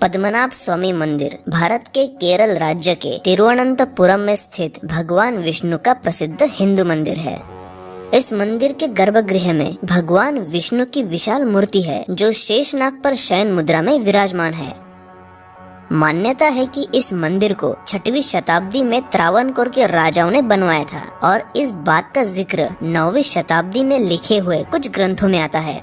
पद्मनाभ स्वामी मंदिर भारत के केरल राज्य के तिरुवनंतपुरम में स्थित भगवान विष्णु का प्रसिद्ध हिंदू मंदिर है। इस मंदिर के गर्भगृह में भगवान विष्णु की विशाल मूर्ति है जो शेषनाग पर शयन मुद्रा में विराजमान है। मान्यता है कि इस मंदिर को 6वीं शताब्दी में त्रावणकोर के राजाओं ने बनवाया था और इस बात का जिक्र 9वीं शताब्दी में लिखे हुए कुछ ग्रंथों में आता है।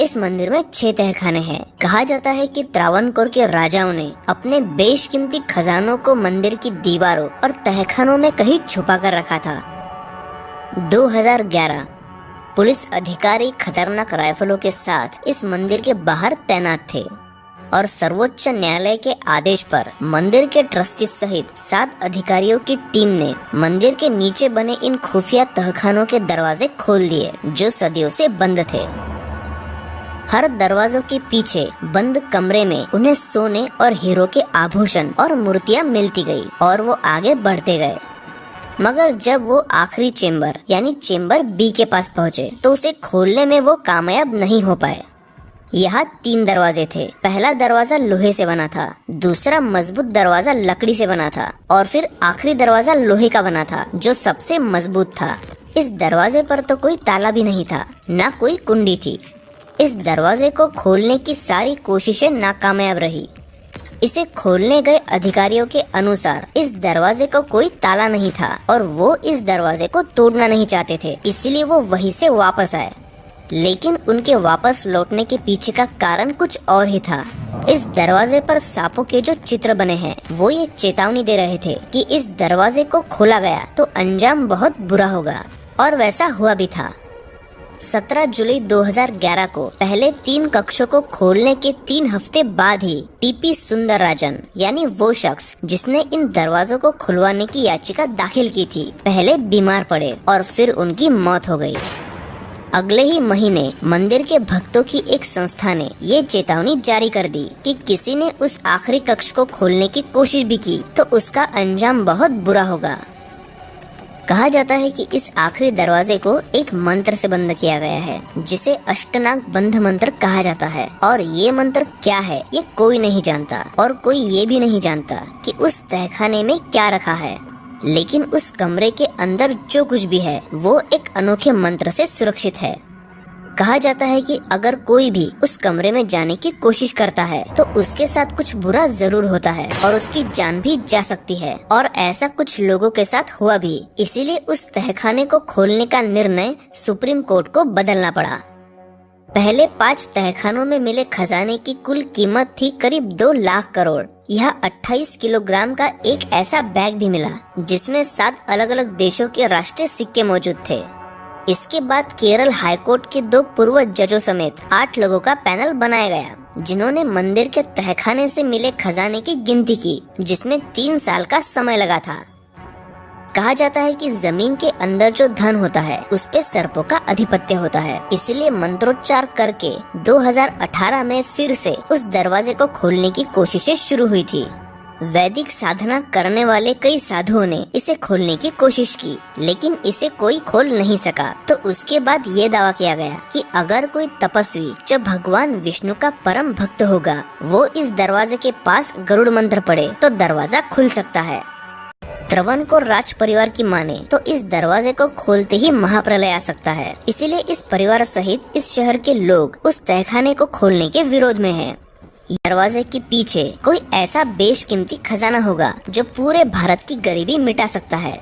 इस मंदिर में 6 तहखाने हैं। कहा जाता है कि त्रावणकोर के राजाओं ने अपने बेशकीमती खजानों को मंदिर की दीवारों और तहखानों में कहीं छुपा कर रखा था। 2011 पुलिस अधिकारी खतरनाक राइफलों के साथ इस मंदिर के बाहर तैनात थे और सर्वोच्च न्यायालय के आदेश पर मंदिर के ट्रस्टी सहित 7 अधिकारियों की टीम ने मंदिर के नीचे बने इन खुफिया तहखानों के दरवाजे खोल दिए जो सदियों से बंद थे। हर दरवाजों के पीछे बंद कमरे में उन्हें सोने और हीरो के आभूषण और मूर्तियां मिलती गई और वो आगे बढ़ते गए। मगर जब वो आखिरी चेम्बर यानी चेम्बर बी के पास पहुँचे तो उसे खोलने में वो कामयाब नहीं हो पाए। यहाँ 3 दरवाजे थे। पहला दरवाजा लोहे से बना था, दूसरा मजबूत दरवाजा लकड़ी से बना था और फिर आखिरी दरवाजा लोहे का बना था जो सबसे मजबूत था। इस दरवाजे पर तो कोई ताला भी नहीं था, ना कोई कुंडी थी। इस दरवाजे को खोलने की सारी कोशिशें नाकामयाब रही। इसे खोलने गए अधिकारियों के अनुसार इस दरवाजे को कोई ताला नहीं था और वो इस दरवाजे को तोड़ना नहीं चाहते थे, इसलिए वो वहीं से वापस आए। लेकिन उनके वापस लौटने के पीछे का कारण कुछ और ही था। इस दरवाजे पर सांपों के जो चित्र बने हैं वो ये चेतावनी दे रहे थे कि इस दरवाजे को खोला गया तो अंजाम बहुत बुरा होगा, और वैसा हुआ भी था। 17 जुलाई 2011 को पहले 3 कक्षों को खोलने के 3 हफ्ते बाद ही टीपी सुंदरराजन यानी वो शख्स जिसने इन दरवाजों को खुलवाने की याचिका दाखिल की थी, पहले बीमार पड़े और फिर उनकी मौत हो गई। अगले ही महीने मंदिर के भक्तों की एक संस्था ने ये चेतावनी जारी कर दी कि किसी ने उस आखिरी कक्ष को खोलने की कोशिश भी की तो उसका अंजाम बहुत बुरा होगा। कहा जाता है कि इस आखिरी दरवाजे को एक मंत्र से बंद किया गया है जिसे अष्टनाग बंध मंत्र कहा जाता है, और ये मंत्र क्या है ये कोई नहीं जानता और कोई ये भी नहीं जानता कि उस तहखाने में क्या रखा है। लेकिन उस कमरे के अंदर जो कुछ भी है वो एक अनोखे मंत्र से सुरक्षित है। कहा जाता है कि अगर कोई भी उस कमरे में जाने की कोशिश करता है तो उसके साथ कुछ बुरा जरूर होता है और उसकी जान भी जा सकती है, और ऐसा कुछ लोगों के साथ हुआ भी। इसीलिए उस तहखाने को खोलने का निर्णय सुप्रीम कोर्ट को बदलना पड़ा। पहले 5 तहखानों में मिले खजाने की कुल कीमत थी करीब 2 लाख करोड़। यह 28 किलोग्राम का एक ऐसा बैग भी मिला जिसमें 7 अलग अलग देशों के राष्ट्रीय सिक्के मौजूद थे। इसके बाद केरल हाईकोर्ट के 2 पूर्व जजों समेत 8 लोगों का पैनल बनाया गया जिन्होंने मंदिर के तहखाने से मिले खजाने की गिनती की, जिसमें 3 साल का समय लगा था। कहा जाता है कि जमीन के अंदर जो धन होता है उस पे सर्पों का अधिपत्य होता है, इसलिए मंत्रोच्चार करके 2018 में फिर से उस दरवाजे को खोलने की कोशिशें शुरू हुई थी। वैदिक साधना करने वाले कई साधुओं ने इसे खोलने की कोशिश की, लेकिन इसे कोई खोल नहीं सका। तो उसके बाद ये दावा किया गया कि अगर कोई तपस्वी जो भगवान विष्णु का परम भक्त होगा वो इस दरवाजे के पास गरुड़ मंत्र पढ़े तो दरवाजा खुल सकता है। त्रावणकोर राज परिवार की माने तो इस दरवाजे को खोलते ही महाप्रलय आ सकता है, इसीलिए इस परिवार सहित इस शहर के लोग उस तहखाने को खोलने के विरोध में हैं। दरवाजे के पीछे कोई ऐसा बेशकीमती खजाना होगा जो पूरे भारत की गरीबी मिटा सकता है।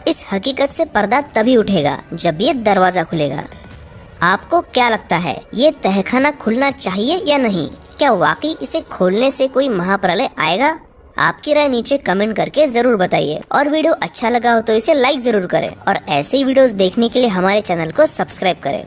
इस हकीकत से पर्दा तभी उठेगा जब ये दरवाजा खुलेगा। आपको क्या लगता है, ये तहखाना खुलना चाहिए या नहीं? क्या वाकई इसे खोलने से कोई महाप्रलय आएगा? आपकी राय नीचे कमेंट करके जरूर बताइए, और वीडियो अच्छा लगा हो तो इसे लाइक जरूर करें और ऐसे ही वीडियोस देखने के लिए हमारे चैनल को सब्सक्राइब करें।